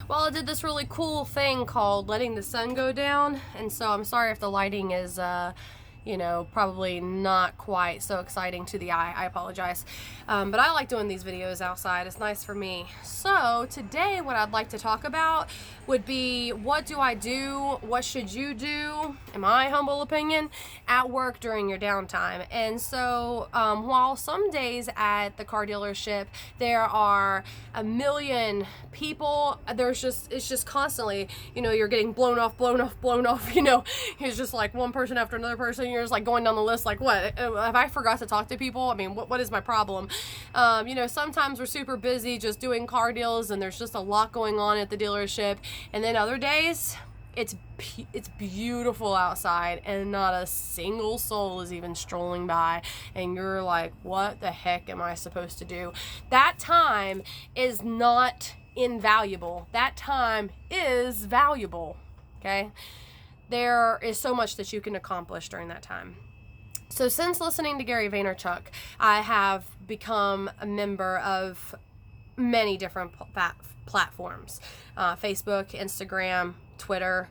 Well, I did this really cool thing called letting the sun go down, and so I'm sorry if the lighting is probably not quite so exciting to the eye. I apologize. But I like doing these videos outside. It's nice for me. So today what I'd like to talk about would be, what do I do? What should you do, in my humble opinion, at work during your downtime? And so while some days at the car dealership there are a million people, it's just constantly, you're getting blown off. It's just like one person after another person. You're just like going down the list like, what? Have I forgot to talk to people? I mean, what is my problem? Sometimes we're super busy just doing car deals and there's just a lot going on at the dealership. And then other days, it's beautiful outside and not a single soul is even strolling by, and you're like, what the heck am I supposed to do? That time is not invaluable. That time is valuable. Okay? There is so much that you can accomplish during that time. So since listening to Gary Vaynerchuk, I have become a member of many different platforms. Facebook, Instagram, Twitter,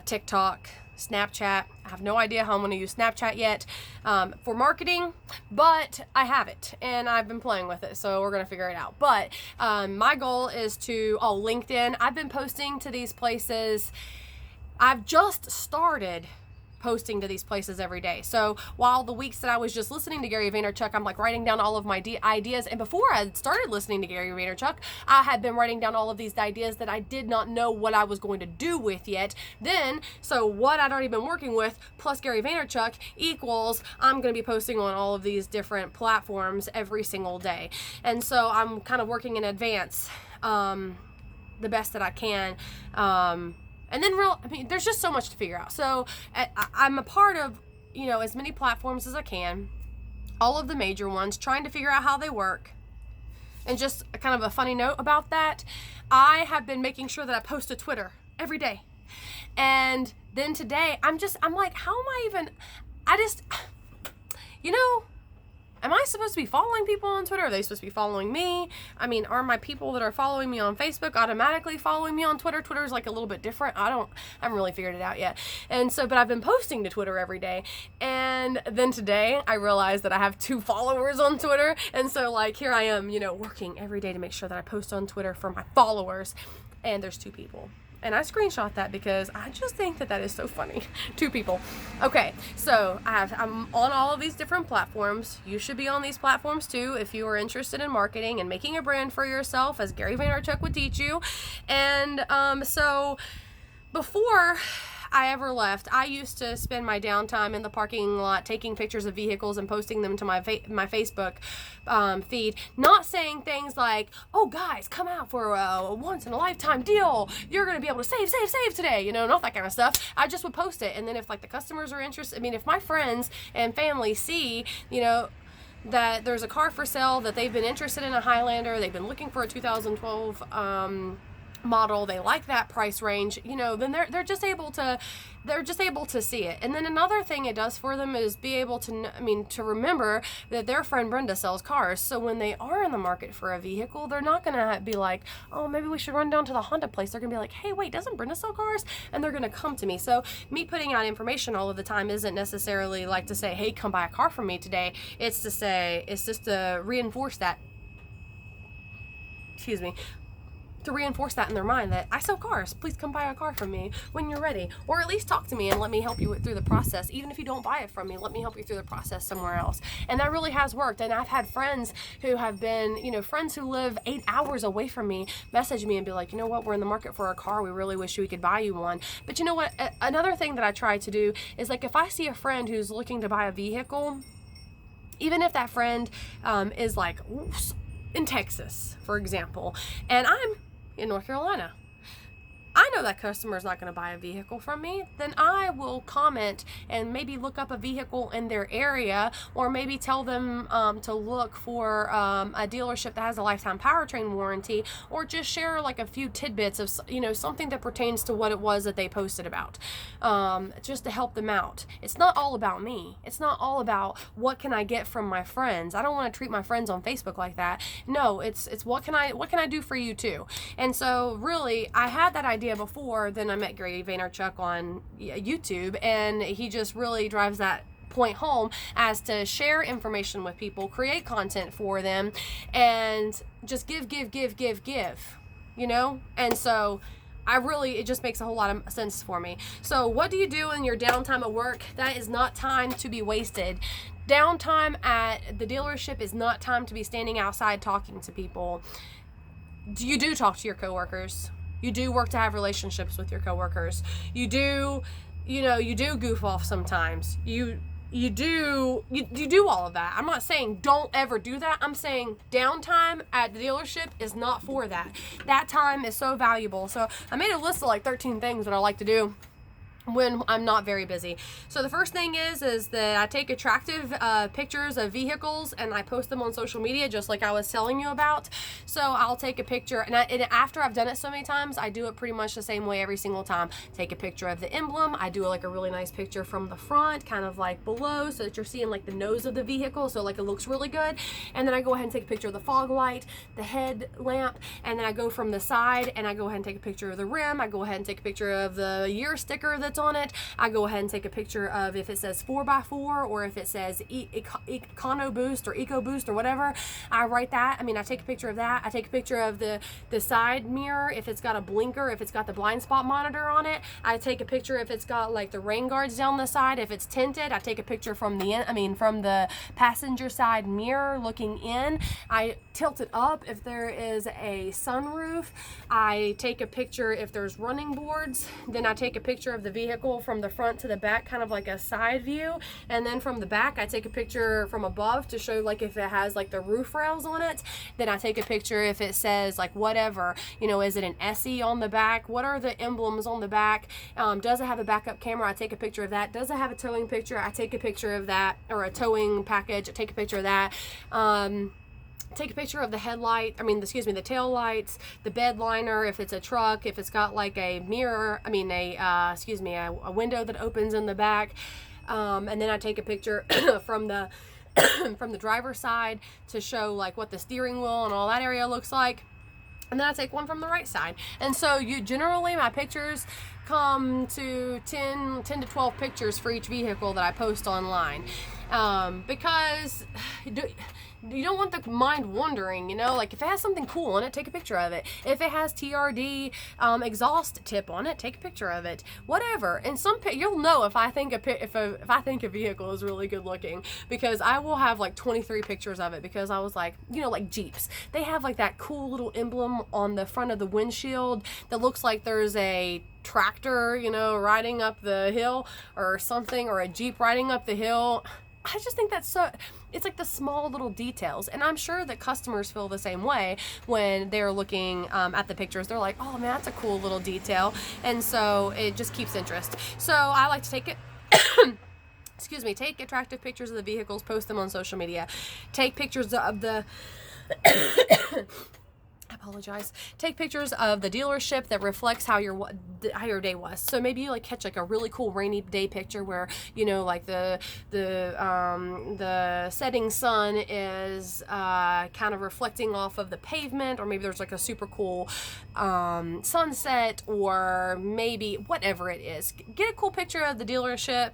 TikTok, Snapchat. I have no idea how I'm going to use Snapchat yet for marketing, but I have it and I've been playing with it, so we're going to figure it out. But my goal is to, LinkedIn. I've been posting to these places. I've just started posting to these places every day. So while the weeks that I was just listening to Gary Vaynerchuk, I'm like writing down all of my ideas. And before I had started listening to Gary Vaynerchuk, I had been writing down all of these ideas that I did not know what I was going to do with yet. So what I'd already been working with plus Gary Vaynerchuk equals I'm going to be posting on all of these different platforms every single day. And so I'm kind of working in advance the best that I can. And then there's just so much to figure out. So I'm a part of, as many platforms as I can, all of the major ones, trying to figure out how they work. And just kind of a funny note about that, I have been making sure that I post to Twitter every day. And then today, I'm like, how am I even, am I supposed to be following people on Twitter? Are they supposed to be following me? I mean, are my people that are following me on Facebook automatically following me on Twitter? Twitter's like a little bit different. I haven't really figured it out yet. And so, but I've been posting to Twitter every day. And then today I realized that I have 2 followers on Twitter. And so like, here I am, working every day to make sure that I post on Twitter for my followers. And there's 2 people. And I screenshot that because I just think that is so funny. 2 people. Okay, so I'm on all of these different platforms. You should be on these platforms too if you are interested in marketing and making a brand for yourself, as Gary Vaynerchuk would teach you. And so before I ever left, I used to spend my downtime in the parking lot taking pictures of vehicles and posting them to my Facebook feed, not saying things like, oh guys, come out for a once in a lifetime deal, you're gonna be able to save today, not that kind of stuff. I just would post it, and then if like the customers are interested, if my friends and family see that there's a car for sale, that they've been interested in a Highlander, they've been looking for a 2012 model, they like that price range, then they're just able to see it. And then another thing it does for them is be able to remember that their friend Brenda sells cars. So when they are in the market for a vehicle, they're not gonna be like, oh, maybe we should run down to the Honda place. They're gonna be like, hey, wait, doesn't Brenda sell cars? And they're gonna come to me. So me putting out information all of the time isn't necessarily like to say, hey, come buy a car from me today. It's just to reinforce that, to reinforce that in their mind that I sell cars. Please come buy a car from me when you're ready, or at least talk to me and let me help you through the process. Even if you don't buy it from me, let me help you through the process somewhere else. And that really has worked. And I've had friends who have been, friends who live 8 hours away from me message me and be like, you know what, we're in the market for a car. We really wish we could buy you one. But you know what? Another thing that I try to do is, like, if I see a friend who's looking to buy a vehicle, even if that friend is like in Texas, for example, and I'm in North Carolina, I know that customer is not going to buy a vehicle from me, then I will comment and maybe look up a vehicle in their area, or maybe tell them to look for a dealership that has a lifetime powertrain warranty, or just share like a few tidbits of, you know, something that pertains to what it was that they posted about, just to help them out. It's not all about me. It's not all about what can I get from my friends. I don't want to treat my friends on Facebook like that. No, it's what can I do for you too. And so really, I had that idea before. Then I met Gary Vaynerchuk on YouTube, and he just really drives that point home as to share information with people, create content for them, and just give, you know? And so it just makes a whole lot of sense for me. So what do you do in your downtime at work? That is not time to be wasted. Downtime at the dealership is not time to be standing outside talking to people. You do talk to your coworkers. You do work to have relationships with your coworkers. You do goof off sometimes. You do all of that. I'm not saying don't ever do that. I'm saying downtime at the dealership is not for that. That time is so valuable. So I made a list of like 13 things that I like to do when I'm not very busy. So the first thing is that I take attractive pictures of vehicles and I post them on social media, just like I was telling you about. So I'll take a picture, and after I've done it so many times, I do it pretty much the same way every single time. Take a picture of the emblem. I do like a really nice picture from the front, kind of like below, so that you're seeing like the nose of the vehicle, so like it looks really good. And then I go ahead and take a picture of the fog light, the headlamp, and then I go from the side and I go ahead and take a picture of the rim. I go ahead and take a picture of the year sticker that's on it. I go ahead and take a picture of if it says 4x4 or if it says Econo Boost or Eco Boost or whatever. I write that. I take a picture of that. I take a picture of the side mirror, if it's got a blinker, if it's got the blind spot monitor on it. I take a picture if it's got like the rain guards down the side. If it's tinted, I take a picture from the passenger side mirror looking in. I tilt it up if there is a sunroof. I take a picture if there's running boards. Then I take a picture of the vehicle from the front to the back, kind of like a side view. And then from the back, I take a picture from above to show like if it has like the roof rails on it. Then I take a picture if it says like whatever, is it an SE on the back? What are the emblems on the back? Does it have a backup camera? I take a picture of that. Does it have a towing picture? I take a picture of that, or a towing package. I take a picture of that. Take a picture of the the tail lights, the bed liner, if it's a truck, if it's got like a mirror, a window that opens in the back. And then I take a picture from the from the driver's side to show like what the steering wheel and all that area looks like. And then I take one from the right side. And so my pictures come to 10 to 12 pictures for each vehicle that I post online. Because you don't want the mind wandering, like if it has something cool on it, take a picture of it. If it has TRD exhaust tip on it, take a picture of it. Whatever. And you'll know if I think a vehicle is really good looking, because I will have like 23 pictures of it, because I was like, like Jeeps. They have like that cool little emblem on the front of the windshield that looks like there's a tractor, riding up the hill or something, or a Jeep riding up the hill. I just think that's it's like the small little details. And I'm sure that customers feel the same way when they're looking at the pictures. They're like, oh man, that's a cool little detail. And so it just keeps interest. So I like to take attractive pictures of the vehicles, post them on social media. Take pictures of the Take pictures of the dealership that reflects how your day was. So maybe you catch a really cool rainy day picture where like the setting sun is kind of reflecting off of the pavement, or maybe there's a super cool sunset, or maybe whatever it is. Get a cool picture of the dealership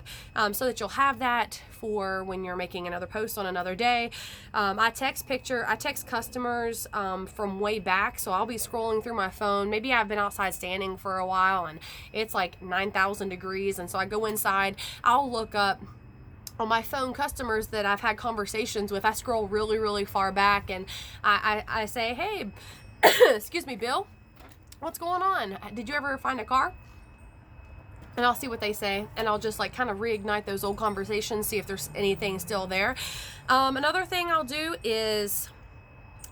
so that you'll have that for when you're making another post on another day. I text customers from way back, so I'll be scrolling through my phone. Maybe I've been outside standing for a while and it's like 9,000 degrees, and so I go inside. I'll look up on my phone customers that I've had conversations with. I scroll really, really far back, and I say, hey, excuse me, Bill, what's going on? Did you ever find a car? And I'll see what they say, and I'll just kind of reignite those old conversations, see if there's anything still there. Another thing I'll do is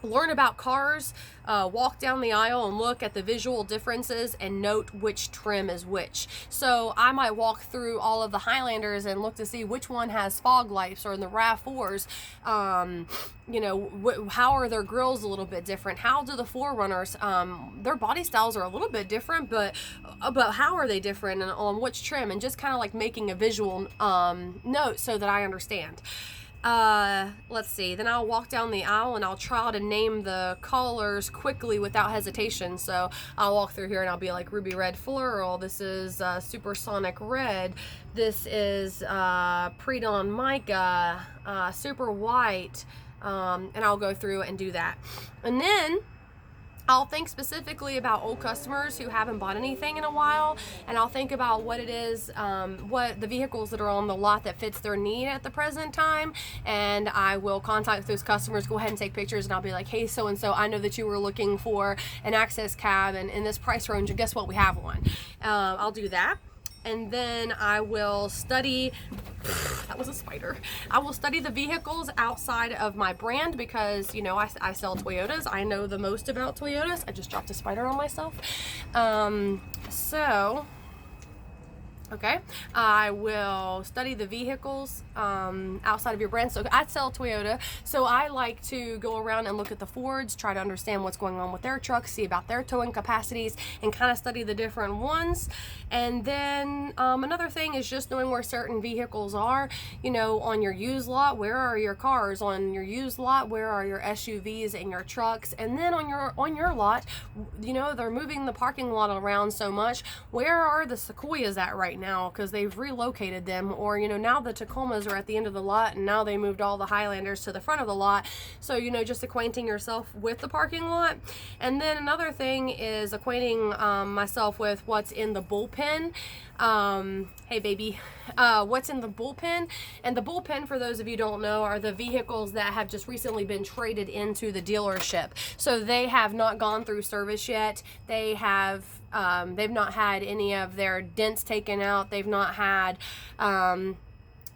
learn about cars, walk down the aisle and look at the visual differences and note which trim is which. So I might walk through all of the Highlanders and look to see which one has fog lights, or in the RAV4s, you know, how are their grills a little bit different? How do the 4Runners, their body styles are a little bit different, but how are they different, and on which trim, and just kind of like making a visual note so that I understand. Let's see, then I'll walk down the aisle and I'll try to name the colors quickly without hesitation. So I'll walk through here and I'll be like, Ruby Red Floral, this is Supersonic Red, this is Pre-Dawn Mica, Super White, and I'll go through and do that. And then I'll think specifically about old customers who haven't bought anything in a while, and I'll think about what it is, what the vehicles that are on the lot that fits their need at the present time, and I will contact those customers, go ahead and take pictures, and I'll be like, hey, so-and-so, I know that you were looking for an access cab and in this price range, and guess what, we have one. I'll do that. And then I will study, that was a spider. I will study the vehicles outside of my brand, because, you know, I sell Toyotas. I know the most about Toyotas. I just dropped a spider on myself. Okay, I will study the vehicles outside of your brand. So I sell Toyota, so I like to go around and look at the Fords, try to understand what's going on with their trucks, see about their towing capacities, and kind of study the different ones. And then another thing is just knowing where certain vehicles are. You know, on your used lot, where are your cars? On your used lot, where are your SUVs and your trucks? And then on your lot, you know, they're moving the parking lot around so much. Where are the Sequoias at right now, because they've relocated them? Or, you know, now the Tacomas are at the end of the lot, and now they moved all the Highlanders to the front of the lot. So, you know, just acquainting yourself with the parking lot. And then another thing is acquainting myself with what's in the bullpen. Hey baby, what's in the bullpen. And the bullpen, for those of you who don't know, are the vehicles that have just recently been traded into the dealership. So they have not gone through service yet. They have they've not had any of their dents taken out. They've not had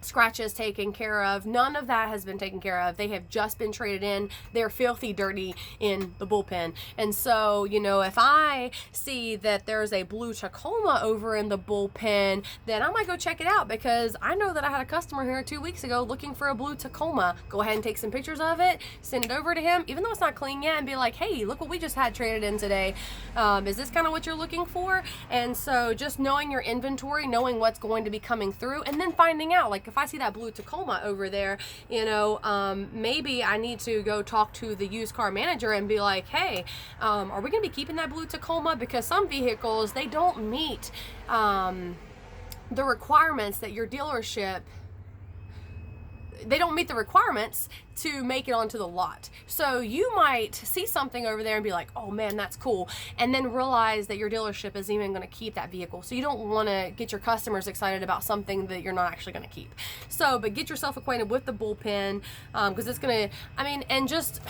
scratches taken care of. None of that has been taken care of. They have just been traded in. They're filthy dirty in the bullpen. And so, you know, if I see that there's a blue Tacoma over in the bullpen, then I might go check it out, because I know that I had a customer here 2 weeks ago looking for a blue Tacoma. Go ahead and take some pictures of it, send it over to him, even though it's not clean yet, and be like, hey, look what we just had traded in today. Is this kind of what you're looking for? And so just knowing your inventory, knowing what's going to be coming through, and then finding out, like, if I see that blue Tacoma over there, you know, maybe I need to go talk to the used car manager and be like, hey, are we going to be keeping that blue Tacoma? Because some vehicles, they don't meet the requirements that your dealership, they don't meet the requirements to make it onto the lot. So you might see something over there and be like, oh man, that's cool, and then realize that your dealership isn't even going to keep that vehicle. So you don't want to get your customers excited about something that you're not actually going to keep. So, but get yourself acquainted with the bullpen, because it's going to, I mean, and just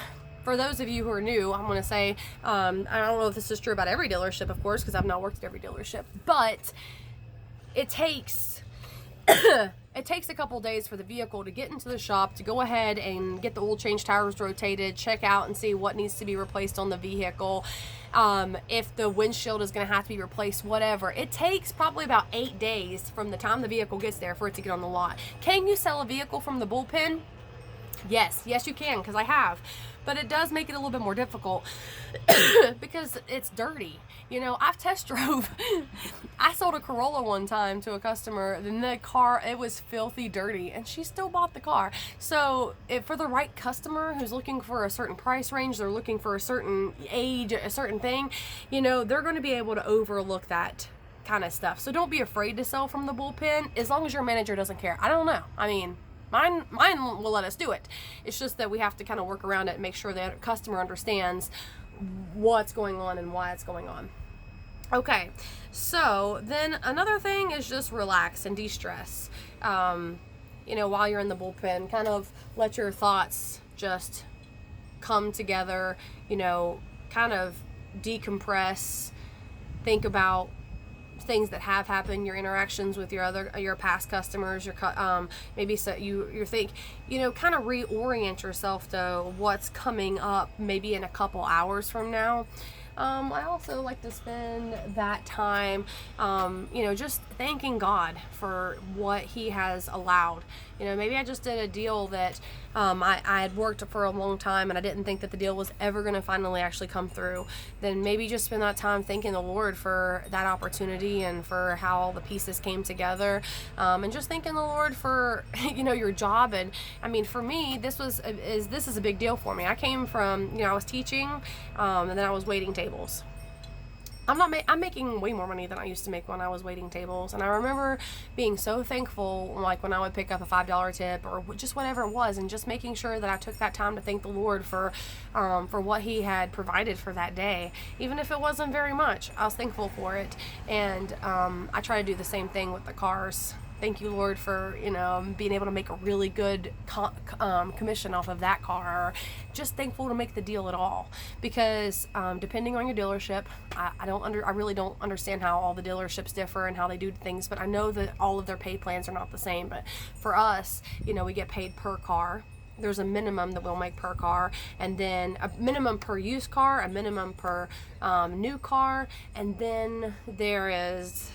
for those of you who are new, I'm going to say, I don't know if this is true about every dealership, of course, because I've not worked at every dealership, but it takes it takes a couple days for the vehicle to get into the shop, to go ahead and get the oil change, tires rotated, check out and see what needs to be replaced on the vehicle. If the windshield is going to have to be replaced, whatever. It takes probably about 8 days from the time the vehicle gets there for it to get on the lot. Can you sell a vehicle from the bullpen? Yes, you can, because I have. But it does make it a little bit more difficult because it's dirty. You know, I've test drove. I sold a Corolla one time to a customer, and the car, it was filthy dirty, and she still bought the car. So for the right customer who's looking for a certain price range, they're looking for a certain age, a certain thing, you know, they're going to be able to overlook that kind of stuff. So don't be afraid to sell from the bullpen, as long as your manager doesn't care. I don't know. I mean, Mine will let us do it. It's just that we have to kind of work around it and make sure that customer understands what's going on and why it's going on. Okay, so then another thing is just relax and de-stress. You know, while you're in the bullpen, kind of let your thoughts just come together, you know, kind of decompress, think about things that have happened, your interactions with your past customers, maybe so you think, kind of reorient yourself to what's coming up maybe in a couple hours from now. I also like to spend that time, just thanking God for what He has allowed. Maybe I just did a deal that I had worked for a long time and I didn't think that the deal was ever going to finally actually come through. Then maybe just spend that time thanking the Lord for that opportunity and for how all the pieces came together, and just thanking the Lord for your job. And I mean, for me, this is a big deal for me. I came from, I was teaching, and then I was waiting tables. I'm making way more money than I used to make when I was waiting tables. And I remember being so thankful, like when I would pick up a $5 tip or just whatever it was, and just making sure that I took that time to thank the Lord for what He had provided for that day. Even if it wasn't very much, I was thankful for it. And I try to do the same thing with the cars. Thank you, Lord, for, being able to make a really good commission off of that car. Or just thankful to make the deal at all. Because depending on your dealership, I really don't understand how all the dealerships differ and how they do things. But I know that all of their pay plans are not the same. But for us, we get paid per car. There's a minimum that we'll make per car, and then a minimum per used car, a minimum per new car, and then there is...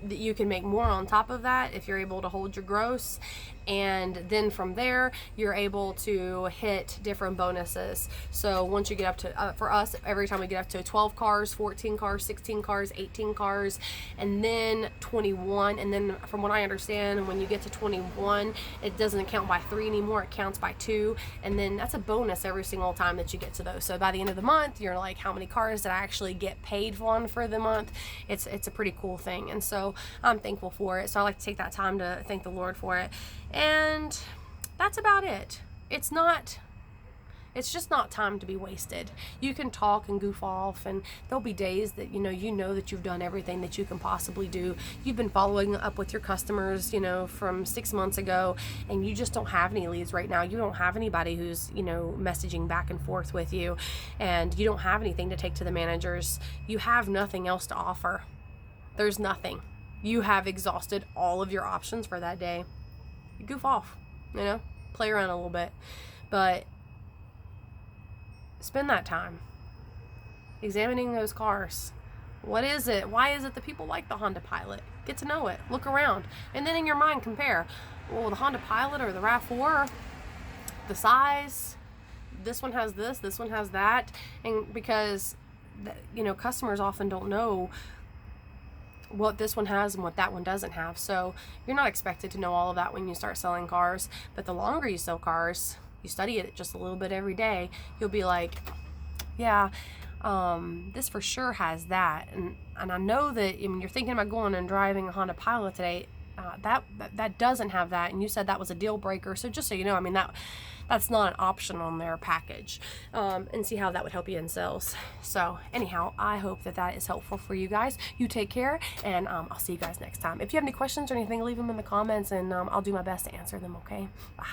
that you can make more on top of that if you're able to hold your gross. And then from there, you're able to hit different bonuses. So once you get up to, for us, every time we get up to 12 cars, 14 cars, 16 cars, 18 cars, and then 21. And then from what I understand, when you get to 21, it doesn't count by 3 anymore. It counts by 2. And then that's a bonus every single time that you get to those. So by the end of the month, you're like, how many cars did I actually get paid on for the month? It's a pretty cool thing. And so I'm thankful for it. So I like to take that time to thank the Lord for it. And that's about it. It's just not time to be wasted. You can talk and goof off, and there'll be days that that you've done everything that you can possibly do. You've been following up with your customers, from 6 months ago, and you just don't have any leads right now. You don't have anybody who's, messaging back and forth with you, and you don't have anything to take to the managers. You have nothing else to offer. There's nothing. You have exhausted all of your options for that day. You goof off, play around a little bit, but spend that time examining those cars. What is it? Why is it that people like the Honda Pilot? Get to know it. Look around. And then in your mind compare. Well, the Honda Pilot or the RAV4, the size, this one has this one has that. And because, customers often don't know what this one has and what that one doesn't have. So you're not expected to know all of that when you start selling cars. But the longer you sell cars, you study it just a little bit every day, you'll be like, yeah, this for sure has that. And I know that you're thinking about going and driving a Honda Pilot today. That doesn't have that, and you said that was a deal breaker. So just so you know, that's not an option on their package, and see how that would help you in sales. So anyhow, I hope that is helpful for you guys. You take care, and I'll see you guys next time. If you have any questions or anything, leave them in the comments, and I'll do my best to answer them. Okay, bye.